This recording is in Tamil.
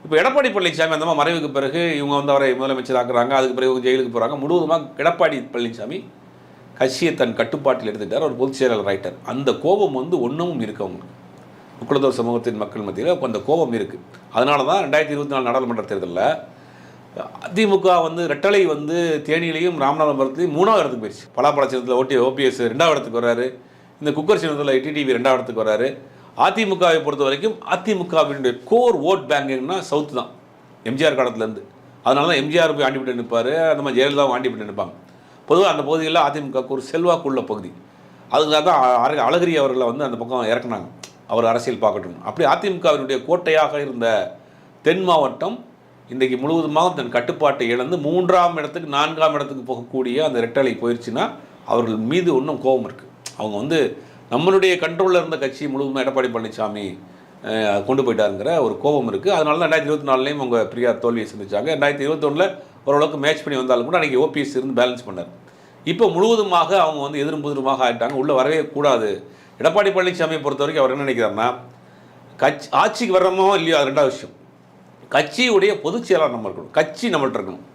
இப்போ எடப்பாடி பழனிசாமி அந்த மாதிரி மறைவுக்கு பிறகு இவங்க வந்து அவரை முதலமைச்சர் ஆக்குறாங்க, அதுக்கு பிறகு இவங்க ஜெயிலுக்கு போகிறாங்க. முழுவதுமாக எடப்பாடி பழனிசாமி கட்சியை தன் கட்டுப்பாட்டில் எடுத்துட்டார். அவர் பொதுச் செயலாளர் ஆயிட்டார். அந்த கோபம் வந்து ஒன்றும் இருக்கு அவங்களுக்கு. முக்குளத்தோர் சமூகத்தின் மக்கள் மத்தியில் அந்த கோபம் இருக்குது. அதனால தான் 2024 நாடாளுமன்ற தேர்தலில் அதிமுக வந்து ரெட்டலை வந்து தேனியிலையும் ராமநாதபுரத்துலையும் 3வது இடத்துக்கு போயிடுச்சு. பலாப்பழ சின்னத்தில் ஓபிஎஸ் 2வது இடத்துக்கு வர்றாரு. இந்த குக்கர் சின்னத்தில் டிடிவி 2வது இடத்துக்கு வர்றாரு. அதிமுகவை பொறுத்த வரைக்கும் அதிமுகவினுடைய கோர் ஓட் பேங்கிங்னா சவுத்து தான், எம்ஜிஆர் காலத்துலேருந்து. அதனால தான் எம்ஜிஆர் போய் ஆண்டிப்பட்டு நிற்பார், அந்த மாதிரி ஜெயலலிதாவும் ஆண்டிப்பட்டு நிற்பாங்க. பொதுவாக அந்த பகுதிகளில் அதிமுகவுக்கு ஒரு செல்வாக்குள்ள பகுதி. அதுக்காக தான் அழகிரி அவர்களை வந்து அந்த பக்கம் இறக்குனாங்க, அவர் அரசியல் பார்க்கட்டும். அப்படி அதிமுகவினுடைய கோட்டையாக இருந்த தென் மாவட்டம் இன்றைக்கு முழுவதுமாக தன் கட்டுப்பாட்டை இழந்து 3ஆம் இடத்துக்கு 4ஆம் இடத்துக்கு போகக்கூடிய அந்த ரெட்டலை போயிடுச்சுன்னா அவர்கள் மீது இன்னும் கோபம் இருக்குது. அவங்க வந்து நம்மளுடைய கண்ட்ரோலில் இருந்த கட்சி முழுவதுமாக எடப்பாடி பழனிசாமி கொண்டு போயிட்டாருங்கிற ஒரு கோபம் இருக்குது. அதனால தான் 2024 அவங்க பிரியா தோல்வியை சந்திச்சாங்க. 2021 ஓரளவுக்கு மேட்ச் பண்ணி வந்தாலும் கூட அன்றைக்கி ஓபிஎஸ் இருந்து பேலன்ஸ் பண்ணார். இப்போ முழுவதுமாக அவங்க வந்து எதிரும் புதிருமாக ஆகிட்டாங்க. உள்ளே வரவே கூடாது. எடப்பாடி பழனிசாமியை பொறுத்த வரைக்கும் அவர் என்ன நினைக்கிறாருன்னா, ஆட்சிக்கு வர்றமோ இல்லையோ அது 2வது விஷயம். கட்சியுடைய பொதுச் செயலாளர் நம்ம இருக்கணும், கட்சி நம்மள்ட்ட இருக்கணும்.